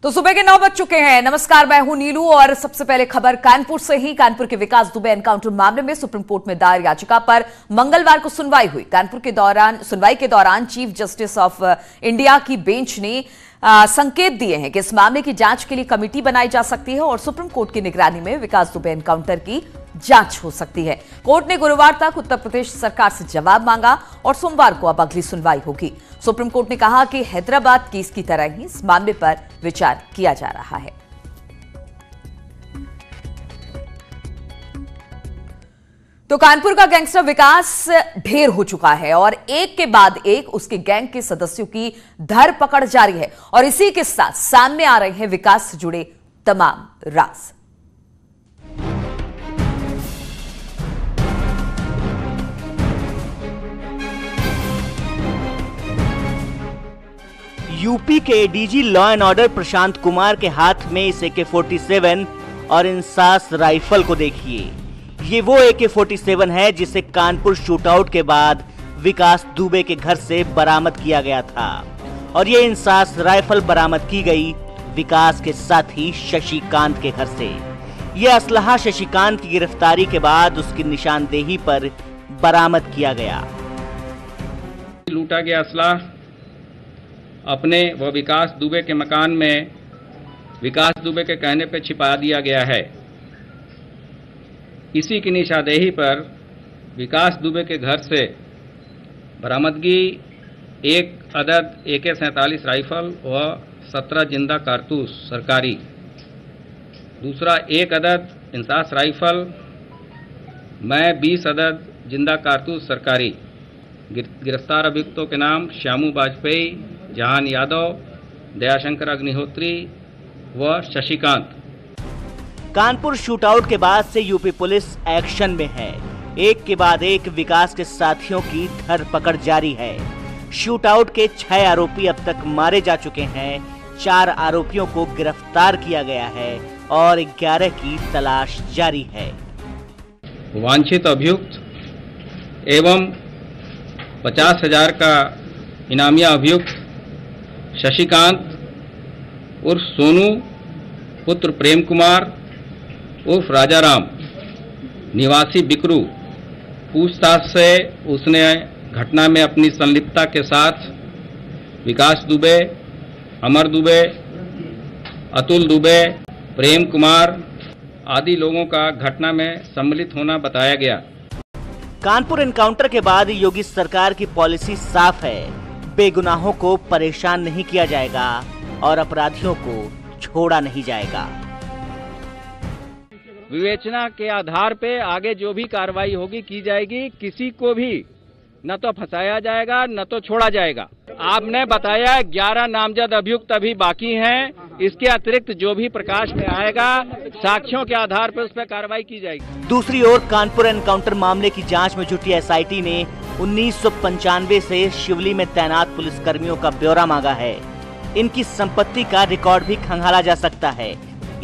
तो सुबह के 9 बज चुके हैं। नमस्कार, मैं हूं नीलू और सबसे पहले खबर कानपुर से ही। कानपुर के विकास दुबे एनकाउंटर मामले में सुप्रीम कोर्ट में दायर याचिका पर मंगलवार को सुनवाई हुई। कानपुर के सुनवाई के दौरान चीफ जस्टिस ऑफ इंडिया की बेंच ने संकेत दिए हैं कि इस मामले की जांच के लिए कमेटी बनाई जा सकती है और सुप्रीम कोर्ट की निगरानी में विकास दुबे एनकाउंटर की जांच हो सकती है। कोर्ट ने गुरुवार तक उत्तर प्रदेश सरकार से जवाब मांगा और सोमवार को अब अगली सुनवाई होगी। सुप्रीम कोर्ट ने कहा कि हैदराबाद केस की तरह ही इस मामले पर विचार किया जा रहा है। तो कानपुर का गैंगस्टर विकास ढेर हो चुका है और एक के बाद एक उसके गैंग के सदस्यों की धरपकड़ जारी है और इसी के साथ सामने आ रहे हैं विकास से जुड़े तमाम राज। यूपी के ADG law and order Prashant Kumar के हाथ में इस AK-47 और इंसास राइफल को देखिए। ये वो AK-47 है जिसे कानपुर शूटआउट के बाद विकास दुबे के घर से बरामद किया गया था और ये इंसास राइफल बरामद की गई विकास के साथी शशिकांत के घर से। ये असलहा शशिकांत की गिरफ्तारी के बाद उसकी निशानदेही पर बरामद किया गया। लूटा गया असला अपने व विकास दुबे के मकान में विकास दुबे के कहने पर छिपा दिया गया है। इसी की निशानदेही पर विकास दुबे के घर से बरामदगी एक अदद AK-47 राइफल व 17 जिंदा कारतूस सरकारी, दूसरा एक अदद इंसास राइफल में 20 अदद जिंदा कारतूस सरकारी। गिरफ्तार अभियुक्तों के नाम श्यामू वाजपेयी, जहान यादव, दयाशंकर अग्निहोत्री व शशिकांत। कानपुर शूटआउट के बाद से यूपी पुलिस एक्शन में है। एक के बाद एक विकास के साथियों की धरपकड़ जारी है। शूटआउट के 6 आरोपी अब तक मारे जा चुके हैं, 4 आरोपियों को गिरफ्तार किया गया है और 11 की तलाश जारी है। वांछित अभियुक्त एवं 50,000 का इनामिया अभियुक्त शशिकांत उर्फ सोनू पुत्र प्रेम कुमार उर्फ राजाराम निवासी बिकरू, पूछताछ से उसने घटना में अपनी संलिप्तता के साथ विकास दुबे, अमर दुबे, अतुल दुबे, प्रेम कुमार आदि लोगों का घटना में सम्मिलित होना बताया गया। कानपुर एनकाउंटर के बाद योगी सरकार की पॉलिसी साफ है, बेगुनाहों को परेशान नहीं किया जाएगा और अपराधियों को छोड़ा नहीं जाएगा। विवेचना के आधार पे आगे जो भी कार्रवाई होगी की जाएगी। किसी को भी न तो फंसाया जाएगा न तो छोड़ा जाएगा। आपने बताया 11 नामजद अभियुक्त अभी बाकी हैं। इसके अतिरिक्त जो भी प्रकाश में आएगा साक्ष्यों के आधार पर उस पर कार्रवाई की जाएगी। दूसरी ओर कानपुर एनकाउंटर मामले की जांच में जुटी SIT ने 1995 से शिवली में तैनात पुलिसकर्मियों का ब्यौरा मांगा है। इनकी संपत्ति का रिकॉर्ड भी खंगाला जा सकता है।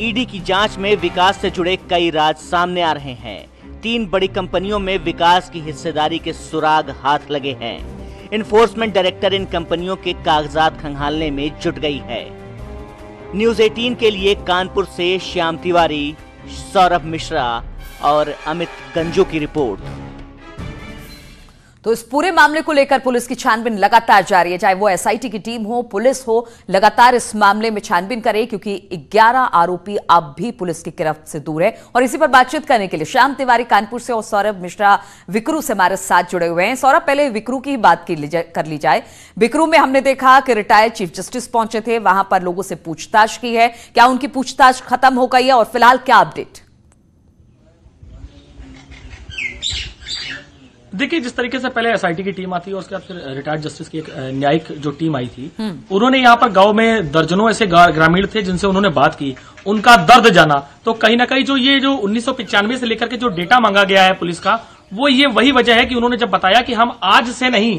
ईडी की जांच में विकास से जुड़े कई राज सामने आ रहे हैं। 3 बड़ी कंपनियों में विकास की हिस्सेदारी के सुराग हाथ लगे हैं। इन्फोर्समेंट डायरेक्टर इन कंपनियों के कागजात खंगालने में जुट गई है। न्यूज़ 18 के लिए कानपुर से श्याम तिवारी, सौरभ मिश्रा और अमित गंजू की रिपोर्ट। तो इस पूरे मामले को लेकर पुलिस की छानबीन लगातार जारी है, चाहे वो SIT की टीम हो, पुलिस हो, लगातार इस मामले में छानबीन करे क्योंकि 11 आरोपी अब भी पुलिस की गिरफ्त से दूर है। और इसी पर बातचीत करने के लिए श्याम तिवारी कानपुर से और सौरभ मिश्रा विकरू से हमारे साथ जुड़े हुए हैं। सौरभ, पहले विकरू की बात कर ली जाए। विकरू में हमने देखा कि रिटायर्ड चीफ जस्टिस पहुंचे थे, वहां पर लोगों से पूछताछ की है। क्या उनकी पूछताछ खत्म हो गई है और फिलहाल क्या अपडेट? देखिए, जिस तरीके से पहले SIT की टीम आती है और उसके बाद फिर रिटायर्ड जस्टिस की एक न्यायिक जो टीम आई थी, उन्होंने यहाँ पर गांव में दर्जनों ऐसे ग्रामीण थे जिनसे उन्होंने बात की, उनका दर्द जाना। तो कहीं ना कहीं जो ये जो 1995 से लेकर के जो डेटा मांगा गया है पुलिस का, वो ये वही वजह है कि उन्होंने जब बताया कि हम आज से नहीं,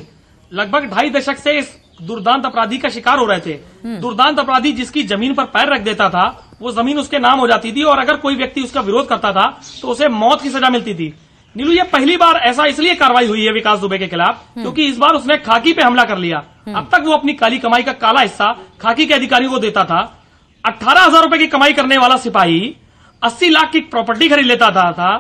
लगभग 2.5 दशक से इस दुर्दांत अपराधी का शिकार हो रहे थे। दुर्दांत अपराधी जिसकी जमीन पर पैर रख देता था वो जमीन उसके नाम हो जाती थी और अगर कोई व्यक्ति उसका विरोध करता था तो उसे मौत की सजा मिलती थी। नीलू, ये पहली बार ऐसा इसलिए कार्रवाई हुई है विकास दुबे के खिलाफ क्योंकि इस बार उसने खाकी पे हमला कर लिया। अब तक वो अपनी काली कमाई का काला हिस्सा खाकी के अधिकारियों को देता था 18,000 रुपए की कमाई करने वाला सिपाही 80 लाख की प्रॉपर्टी खरीद लेता था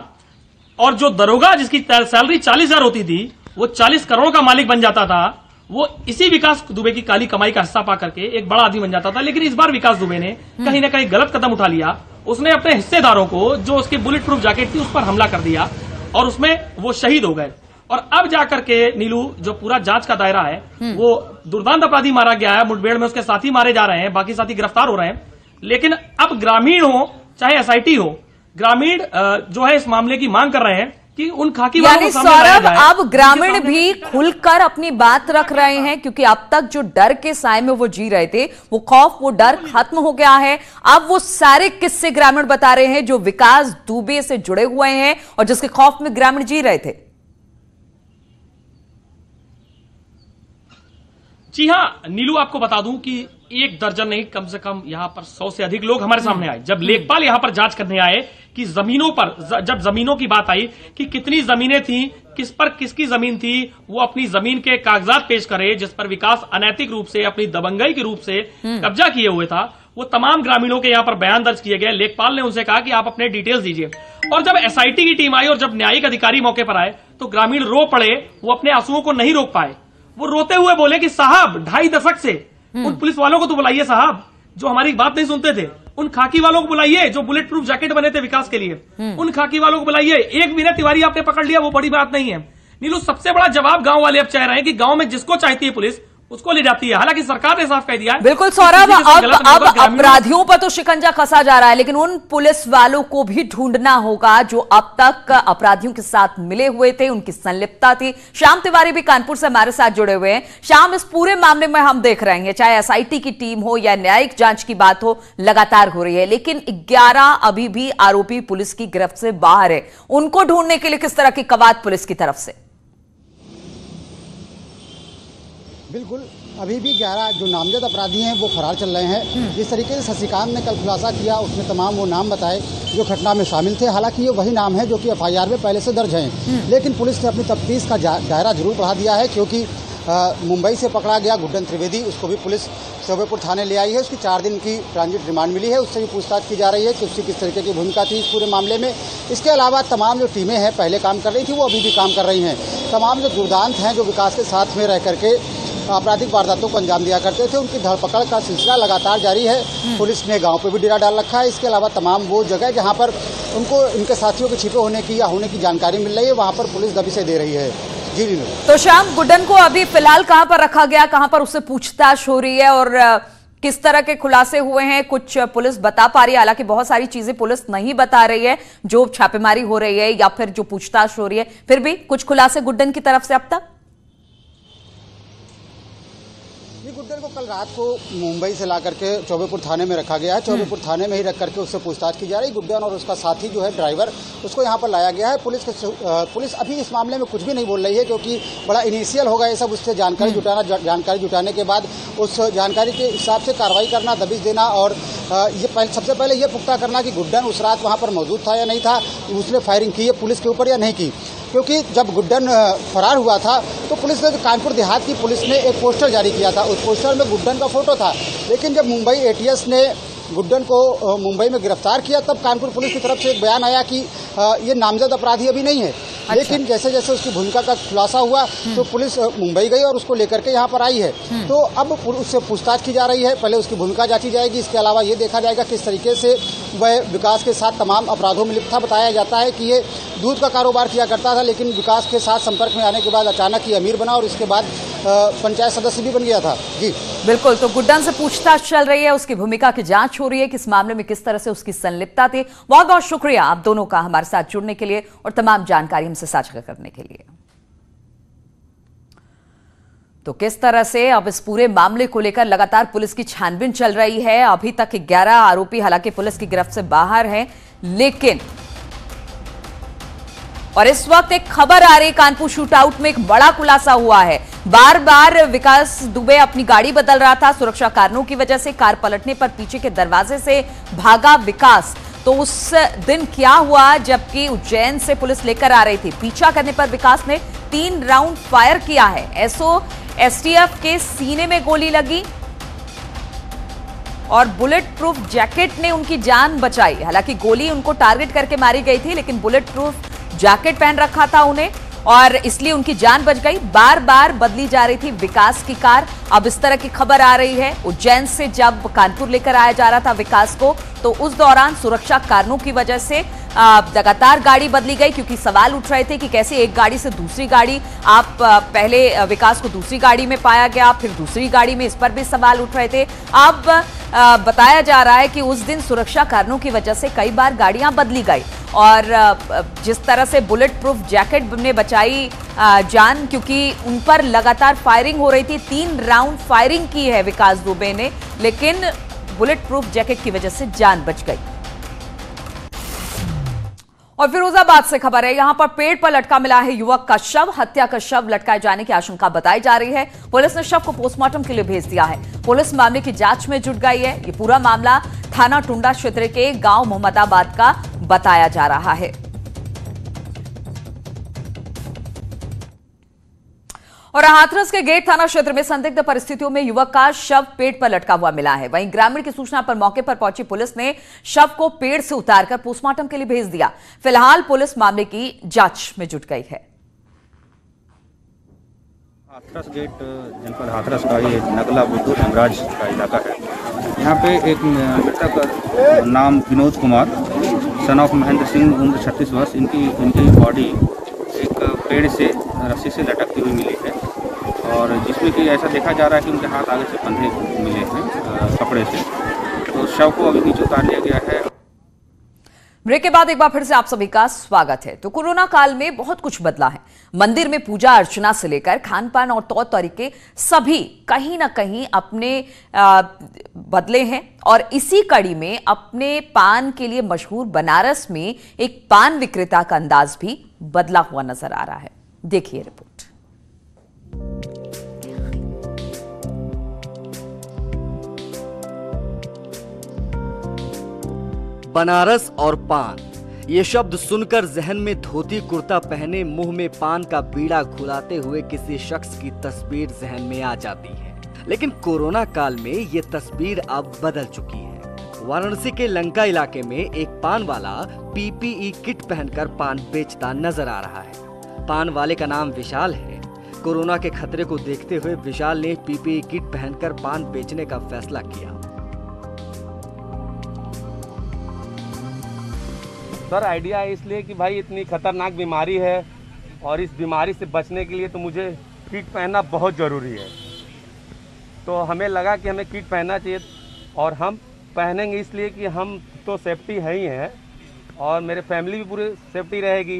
और जो दरोगा जिसकी सैलरी 40,000 होती थी वो 40 करोड़ का मालिक बन जाता था। वो इसी विकास दुबे की काली कमाई का हिस्सा पा करके एक बड़ा आदमी बन जाता था। लेकिन इस बार विकास दुबे ने कहीं ना कहीं गलत कदम उठा लिया। उसने अपने हिस्सेदारों को, जो उसकी बुलेट प्रूफ जैकेट थी, उस पर हमला कर दिया और उसमें वो शहीद हो गए। और अब जाकर के नीलू, जो पूरा जांच का दायरा है, वो दुर्दांत अपराधी मारा गया है, मुठभेड़ में उसके साथी मारे जा रहे हैं, बाकी साथी गिरफ्तार हो रहे हैं। लेकिन अब ग्रामीण हो चाहे एसआईटी हो, ग्रामीण जो है इस मामले की मांग कर रहे हैं कि उन खाकी वालों को सामने लाया जाए। सौरभ, अब ग्रामीण भी खुलकर अपनी बात रख रहे हैं, क्योंकि अब तक जो डर के साए में वो जी रहे थे, वो खौफ, वो डर खत्म हो गया है। अब वो सारे किस्से ग्रामीण बता रहे हैं जो विकास दुबे से जुड़े हुए हैं और जिसके खौफ में ग्रामीण जी रहे थे। जी हाँ नीलू, आपको बता दूं कि 1 दर्जन नहीं, कम से कम यहां पर 100 से अधिक लोग हमारे सामने आए। जब लेखपाल यहां पर जांच करने आए कि जमीनों पर, जब जमीनों की बात आई कि कितनी जमीनें थी, किस पर किसकी जमीन थी, वो अपनी जमीन के कागजात पेश करे जिस पर विकास अनैतिक रूप से, अपनी दबंगई के रूप से कब्जा किए हुए था। वो तमाम ग्रामीणों के यहां पर बयान दर्ज किए गए। लेखपाल ने उनसे कहा कि आप अपने डिटेल्स दीजिए। और जब एसआईटी की टीम आई और जब न्यायिक अधिकारी मौके पर आए तो ग्रामीण रो पड़े। वो अपने आंसुओं को नहीं रोक पाए। वो रोते हुए बोले कि साहब, 2.5 दशक से उन पुलिस वालों को तो बुलाइए साहब जो हमारी बात नहीं सुनते थे, उन खाकी वालों को बुलाइए जो बुलेट प्रूफ जैकेट बने थे विकास के लिए, उन खाकी वालों को बुलाइए। एक विनय तिवारी आपने पकड़ लिया, वो बड़ी बात नहीं है। नीलू, सबसे बड़ा जवाब गांव वाले अब चाह रहे हैं कि गांव में जिसको चाहती है पुलिस उसको ले जाती है। हालांकि सरकार ने साफ कह दिया है। बिल्कुल सौरभ, अब अपराधियों पर तो शिकंजा कसा जा रहा है, लेकिन उन पुलिस वालों को भी ढूंढना होगा जो अब तक अपराधियों के साथ मिले हुए थे, उनकी संलिप्तता थी। श्याम तिवारी भी कानपुर से हमारे साथ जुड़े हुए हैं। श्याम, इस पूरे मामले में हम देख रहे हैं, चाहे एसआईटी की टीम हो या न्यायिक जांच की बात हो, लगातार हो रही है, लेकिन 11 अभी भी आरोपी पुलिस की गिरफ्त से बाहर है। उनको ढूंढने के लिए किस तरह की कवायद पुलिस की तरफ से? बिल्कुल, अभी भी 11 जो नामजद अपराधी हैं वो फरार चल रहे हैं। जिस तरीके से शशिकांत ने कल खुलासा किया, उसमें तमाम वो नाम बताए जो घटना में शामिल थे। हालांकि ये वही नाम है जो कि एफआईआर में पहले से दर्ज हैं, लेकिन पुलिस ने अपनी तफ्तीश का दायरा जरूर बढ़ा दिया है, क्योंकि मुंबई से पकड़ा गया गुड्डन त्रिवेदी, उसको भी पुलिस शोभेपुर थाने ले आई है। उसकी 4 दिन की ट्रांजिट रिमांड मिली है। उससे भी पूछताछ की जा रही है कि उसकी किस तरीके की भूमिका थी इस पूरे मामले में। इसके अलावा तमाम जो टीमें हैं पहले काम कर रही थी, वो अभी भी काम कर रही हैं। तमाम जो दुर्दांत हैं जो विकास के साथ में रह करके आपराधिक वारदातों को अंजाम दिया करते थे, उनकी धरपकड़ का सिलसिला लगातार जारी है। पुलिस ने गांव पे भी डेरा डाल रखा है। इसके अलावा तमाम वो जगह जहां पर उनको इनके साथियों के छिपे होने की या होने की जानकारी मिल रही है, वहां पर पुलिस दबिशें दे रही है। जी नीलू, तो श्याम, गुड्डन को अभी फिलहाल कहां पर रखा गया, कहां पर उससे पूछताछ हो रही है और किस तरह के खुलासे हुए हैं, कुछ पुलिस बता पा रही है? हालांकि बहुत सारी चीजें पुलिस नहीं बता रही है, जो छापेमारी हो रही है या फिर जो पूछताछ हो रही है, फिर भी कुछ खुलासे गुड्डन की तरफ से अब तक? गुड्डन को कल रात को मुंबई से ला करके चौबेपुर थाने में रखा गया है। चौबेपुर थाने में ही रख करके उससे पूछताछ की जा रही है। गुड्डन और उसका साथी जो है ड्राइवर, उसको यहाँ पर लाया गया है। पुलिस अभी इस मामले में कुछ भी नहीं बोल रही है, क्योंकि बड़ा इनिशियल होगा ये सब। उससे जानकारी जुटाने के बाद उस जानकारी के हिसाब से कार्रवाई करना, दबिश देना और सबसे पहले ये पुख्ता करना कि गुड्डन उस रात वहाँ पर मौजूद था या नहीं था, उसने फायरिंग की है पुलिस के ऊपर या नहीं की। क्योंकि जब गुड्डन फरार हुआ था तो पुलिस ने, कानपुर देहात की पुलिस ने एक पोस्टर जारी किया था। उस पोस्टर में गुड्डन का फोटो था, लेकिन जब मुंबई एटीएस ने गुड्डन को मुंबई में गिरफ्तार किया तब कानपुर पुलिस की तरफ से एक बयान आया कि ये नामजद अपराधी अभी नहीं है। अच्छा। लेकिन जैसे जैसे उसकी भूमिका का खुलासा हुआ तो पुलिस मुंबई गई और उसको लेकर के यहाँ पर आई है। तो अब उससे पूछताछ की जा रही है। पहले उसकी भूमिका जांची जाएगी। इसके अलावा ये देखा जाएगा किस तरीके से वह विकास के साथ तमाम अपराधों में लिप्त था। बताया जाता है कि ये दूध का कारोबार किया करता था, लेकिन विकास के साथ संपर्क में आने के बाद अचानक ही अमीर बना और इसके बाद पंचायत सदस्य भी बन गया था। जी बिल्कुल, तो गुड्डन से पूछताछ चल रही है, उसकी भूमिका की जांच हो रही है, किस मामले में किस तरह से उसकी संलिप्तता थी। बहुत बहुत शुक्रिया आप दोनों का हमारे साथ जुड़ने के लिए और तमाम जानकारी हमसे साझा करने के लिए। तो किस तरह से अब इस पूरे मामले को लेकर लगातार पुलिस की छानबीन चल रही है। अभी तक 11 आरोपी हालांकि पुलिस की गिरफ्त से बाहर हैं, लेकिन और इस वक्त एक खबर आ रही, कानपुर शूटआउट में एक बड़ा खुलासा हुआ है। बार बार विकास दुबे अपनी गाड़ी बदल रहा था, सुरक्षा कारणों की वजह से कार पलटने पर पीछे के दरवाजे से भागा विकास। तो उस दिन क्या हुआ, जबकि उज्जैन से पुलिस लेकर आ रही थी, पीछा करने पर विकास ने 3 राउंड फायर किया है। एसटीएफ के सीने में गोली लगी और बुलेट प्रूफ जैकेट ने उनकी जान बचाई। हालांकि गोली उनको टारगेट करके मारी गई थी, लेकिन बुलेट प्रूफ जैकेट पहन रखा था उन्हें और इसलिए उनकी जान बच गई। बार बार बदली जा रही थी विकास की कार। अब इस तरह की खबर आ रही है, उज्जैन से जब कानपुर लेकर आया जा रहा था विकास को, तो उस दौरान सुरक्षा कारणों की वजह से लगातार गाड़ी बदली गई, क्योंकि सवाल उठ रहे थे कि कैसे एक गाड़ी से दूसरी गाड़ी, आप पहले विकास को दूसरी गाड़ी में पाया गया, फिर दूसरी गाड़ी में, इस पर भी सवाल उठ रहे थे। अब बताया जा रहा है कि उस दिन सुरक्षा कारणों की वजह से कई बार गाड़ियां बदली गई और जिस तरह से बुलेट प्रूफ जैकेट ने बचाई जान, क्योंकि उन पर लगातार फायरिंग हो रही थी। 3 राउंड फायरिंग की है विकास दुबे ने, लेकिन बुलेट प्रूफ जैकेट की वजह से जान बच गई। और फिरोजाबाद से खबर है, यहां पर पेड़ पर लटका मिला है युवक का शव। हत्या का शव लटकाए जाने की आशंका बताई जा रही है। पुलिस ने शव को पोस्टमार्टम के लिए भेज दिया है। पुलिस मामले की जांच में जुट गई है। ये पूरा मामला थाना टुंडा क्षेत्र के गांव मोहम्मदाबाद का बताया जा रहा है। और हाथरस के गेट थाना क्षेत्र में संदिग्ध परिस्थितियों में युवक का शव पेड़ पर लटका हुआ मिला है। वहीं ग्रामीण की सूचना पर मौके पर पहुंची पुलिस ने शव को पेड़ से उतारकर पोस्टमार्टम के लिए भेज दिया। फिलहाल पुलिस मामले की जांच में जुट गई है। हाथरस गेट जनपद हाथरस का ये नगला बुद्धू हेमराज का इलाका है। यहाँ पे एक मृतक नाम विनोद कुमार सन ऑफ महेंद्र सिंह, उम्र 36 वर्ष, इनकी बॉडी एक पेड़ से रस्सी से लटकती हुई मिली है और जिसमें कि ऐसा देखा जा रहा है कि उनके हाथ आगे से बंधे मिले हैं कपड़े से। तो शव को अभी नीचे उतार लिया गया है। ब्रेक के बाद एक बार फिर से आप सभी का स्वागत है। तो कोरोना काल में बहुत कुछ बदला है। मंदिर में पूजा अर्चना से लेकर खान पान और तौर तरीके सभी कहीं ना कहीं अपने बदले हैं। और इसी कड़ी में अपने पान के लिए मशहूर बनारस में एक पान विक्रेता का अंदाज भी बदला हुआ नजर आ रहा है। देखिए रिपोर्ट। बनारस और पान, ये शब्द सुनकर जहन में धोती कुर्ता पहने मुंह में पान का बीड़ा घुलाते हुए किसी शख्स की तस्वीर जहन में आ जाती है। लेकिन कोरोना काल में ये तस्वीर अब बदल चुकी है। वाराणसी के लंका इलाके में एक पान वाला पीपीई किट पहनकर पान बेचता नजर आ रहा है। पान वाले का नाम विशाल है। कोरोना के खतरे को देखते हुए विशाल ने पीपीई किट पहनकर पान बेचने का फैसला किया। सर आइडिया है इसलिए कि भाई इतनी खतरनाक बीमारी है और इस बीमारी से बचने के लिए तो मुझे किट पहनना बहुत ज़रूरी है। तो हमें लगा कि हमें किट पहनना चाहिए और हम पहनेंगे इसलिए कि हम तो सेफ्टी है ही हैं और मेरे फैमिली भी पूरी सेफ्टी रहेगी,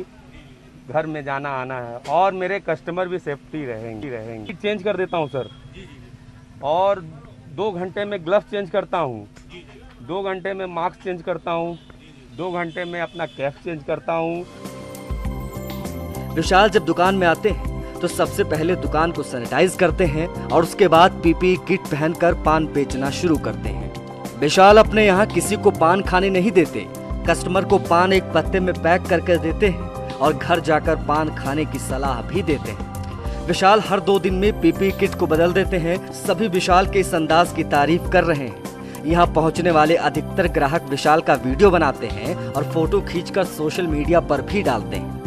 घर में जाना आना है और मेरे कस्टमर भी सेफ्टी रहेंगे। किट चेंज कर देता हूँ सर और 2 घंटे में ग्लव्स चेंज करता हूँ, 2 घंटे में मास्क चेंज करता हूँ, 2 घंटे में अपना कैप चेंज करता हूँ। विशाल जब दुकान में आते हैं तो सबसे पहले दुकान को सैनिटाइज करते हैं और उसके बाद पीपीई किट पहनकर पान बेचना शुरू करते हैं। विशाल अपने यहाँ किसी को पान खाने नहीं देते, कस्टमर को पान एक पत्ते में पैक करके देते हैं और घर जाकर पान खाने की सलाह भी देते हैं। विशाल हर 2 दिन में पीपीई किट को बदल देते हैं। सभी विशाल के इस अंदाज की तारीफ कर रहे हैं। यहाँ पहुँचने वाले अधिकतर ग्राहक विशाल का वीडियो बनाते हैं और फोटो खींचकर सोशल मीडिया पर भी डालते हैं।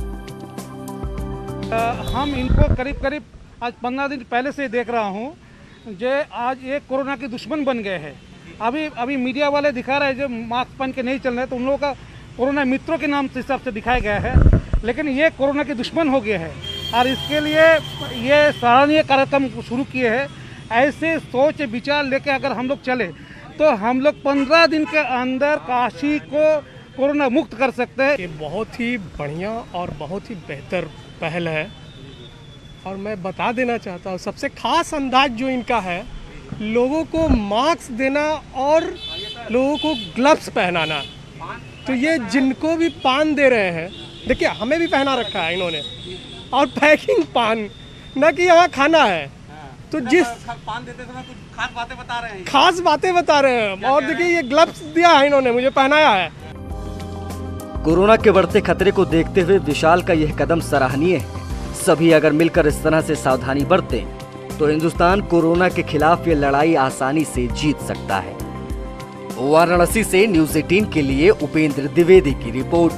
हम इनको करीब आज 15 दिन पहले से देख रहा हूँ जो आज ये कोरोना के दुश्मन बन गए हैं। अभी मीडिया वाले दिखा रहे हैं जो मास्क पहन के नहीं चल रहे, तो उन लोगों का कोरोना मित्रों के नाम से हिसाब से दिखाया गया है, लेकिन ये कोरोना के दुश्मन हो गए हैं और इसके लिए ये सराहनीय कार्यक्रम शुरू किए हैं। ऐसे सोच विचार लेके अगर हम लोग चले तो हम लोग 15 दिन के अंदर काशी को कोरोना मुक्त कर सकते हैं। ये बहुत ही बढ़िया और बहुत ही बेहतर पहल है और मैं बता देना चाहता हूँ सबसे खास अंदाज जो इनका है, लोगों को मास्क देना और लोगों को ग्लव्स पहनाना। तो ये जिनको भी पान दे रहे हैं, देखिए हमें भी पहना रखा है इन्होंने, और पैकिंग पान, न कि यहाँ खाना है। तो जिस पान देते समय कुछ खास बातें बता रहे हैं, खास बातें बता रहे हैं। और देखिए ये ग्लव्स दिया है इन्होंने, मुझे पहनाया है। कोरोना के बढ़ते खतरे को देखते हुए विशाल का यह कदम सराहनीय है। सभी अगर मिलकर इस तरह से सावधानी बरतें तो हिंदुस्तान कोरोना के खिलाफ ये लड़ाई आसानी से जीत सकता है। वाराणसी से न्यूज 18 के लिए उपेंद्र द्विवेदी की रिपोर्ट।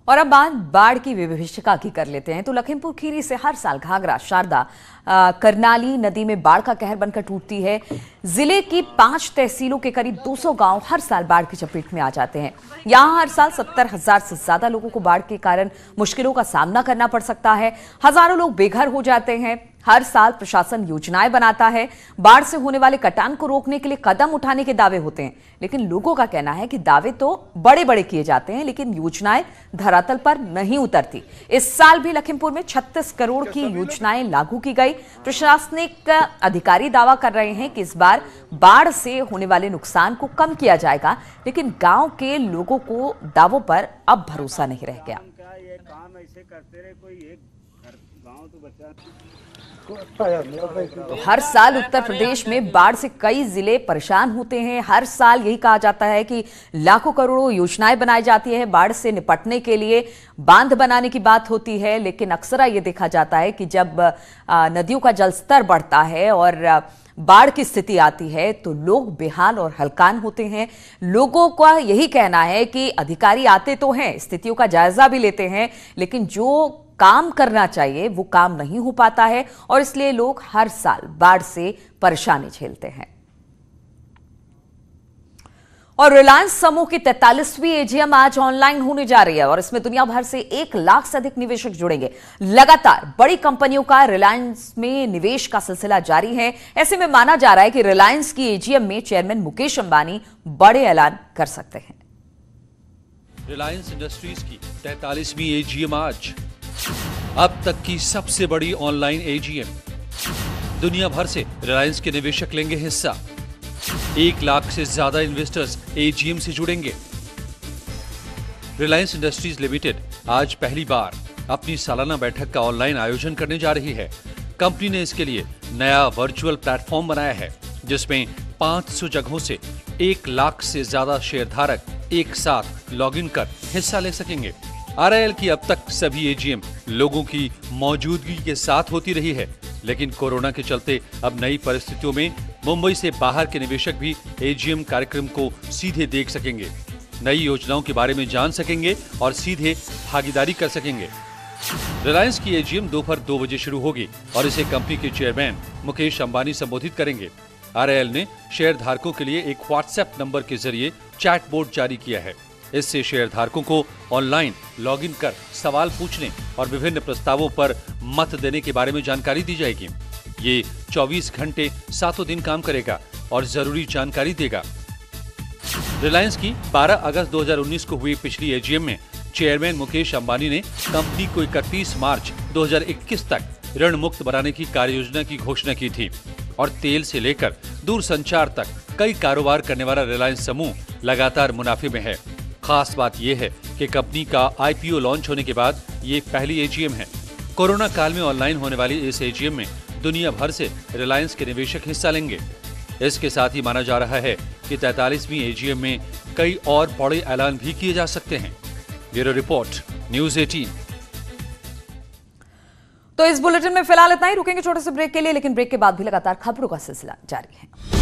और अब बात बाढ़ की विभीषिका की कर लेते हैं। तो लखीमपुर खीरी से हर साल घाघरा, शारदा, करनाली नदी में बाढ़ का कहर बनकर टूटती है। जिले की 5 तहसीलों के करीब 200 गांव हर साल बाढ़ की चपेट में आ जाते हैं। यहां हर साल 70,000 से ज्यादा लोगों को बाढ़ के कारण मुश्किलों का सामना करना पड़ सकता है। हजारों लोग बेघर हो जाते हैं। हर साल प्रशासन योजनाएं बनाता है, बाढ़ से होने वाले कटान को रोकने के लिए कदम उठाने के दावे होते हैं, लेकिन लोगों का कहना है कि दावे तो बड़े बड़े किए जाते हैं, लेकिन योजनाएं धरातल पर नहीं उतरती। इस साल भी लखीमपुर में 36 करोड़ की योजनाएं लागू की गई। प्रशासनिक अधिकारी दावा कर रहे हैं कि इस बार बाढ़ से होने वाले नुकसान को कम किया जाएगा, लेकिन गांव के लोगों को दावों पर अब भरोसा नहीं रह गया। तो हर साल उत्तर प्रदेश में बाढ़ से कई जिले परेशान होते हैं। हर साल यही कहा जाता है कि लाखों करोड़ों योजनाएं बनाई जाती है, बाढ़ से निपटने के लिए बांध बनाने की बात होती है, लेकिन अक्सर ये देखा जाता है कि जब नदियों का जलस्तर बढ़ता है और बाढ़ की स्थिति आती है तो लोग बेहाल और हलकान होते हैं। लोगों का यही कहना है कि अधिकारी आते तो हैं, स्थितियों का जायजा भी लेते हैं, लेकिन जो काम करना चाहिए वो काम नहीं हो पाता है और इसलिए लोग हर साल बाढ़ से परेशानी झेलते हैं। और रिलायंस समूह की 43वीं एजीएम आज ऑनलाइन होने जा रही है और इसमें दुनिया भर से 1 लाख से अधिक निवेशक जुड़ेंगे। लगातार बड़ी कंपनियों का रिलायंस में निवेश का सिलसिला जारी है। ऐसे में माना जा रहा है कि रिलायंस की एजीएम में चेयरमैन मुकेश अंबानी बड़े ऐलान कर सकते हैं। रिलायंस इंडस्ट्रीज की 43वीं एजीएम आज, अब तक की सबसे बड़ी ऑनलाइन एजीएम। दुनिया भर से रिलायंस के निवेशक लेंगे हिस्सा। 1 लाख से ज्यादा इन्वेस्टर्स एजीएम से जुड़ेंगे। रिलायंस इंडस्ट्रीज लिमिटेड आज पहली बार अपनी सालाना बैठक का ऑनलाइन आयोजन करने जा रही है। कंपनी ने इसके लिए नया वर्चुअल प्लेटफॉर्म बनाया है, जिसमें 500 जगहों से 1 लाख से ज्यादा शेयरधारक एक साथ लॉगिन कर हिस्सा ले सकेंगे। आरआईएल की अब तक सभी एजीएम लोगों की मौजूदगी के साथ होती रही है, लेकिन कोरोना के चलते अब नई परिस्थितियों में मुंबई से बाहर के निवेशक भी एजीएम कार्यक्रम को सीधे देख सकेंगे, नई योजनाओं के बारे में जान सकेंगे और सीधे भागीदारी कर सकेंगे। रिलायंस की एजीएम दोपहर 2 बजे शुरू होगी और इसे कंपनी के चेयरमैन मुकेश अंबानी संबोधित करेंगे। आरआईएल ने शेयर धारकों के लिए एक व्हाट्सएप नंबर के जरिए चैट बोर्ड जारी किया है। इससे शेयर धारकों को ऑनलाइन लॉगिन कर सवाल पूछने और विभिन्न प्रस्तावों पर मत देने के बारे में जानकारी दी जाएगी। ये 24 घंटे 7 दिन काम करेगा और जरूरी जानकारी देगा। रिलायंस की 12 अगस्त 2019 को हुई पिछली एजीएम में चेयरमैन मुकेश अंबानी ने कंपनी को 31 मार्च 2021 तक ऋण मुक्त बनाने की कार्ययोजना की घोषणा की थी और तेल से लेकर दूरसंचार तक कई कारोबार करने वाला रिलायंस समूह लगातार मुनाफे में है। खास बात यह है कि कंपनी का आईपीओ लॉन्च होने के बाद ये पहली एजीएम है। कोरोना काल में ऑनलाइन होने वाली इस एजीएम में दुनिया भर से रिलायंस के निवेशक हिस्सा लेंगे। इसके साथ ही माना जा रहा है कि 43वीं एजीएम में कई और बड़े ऐलान भी किए जा सकते हैं। Bureau report, news 18। तो इस बुलेटिन में फिलहाल इतना ही। रुकेंगे छोटे से ब्रेक के लिए, लेकिन ब्रेक के बाद भी लगातार खबरों का सिलसिला जारी है।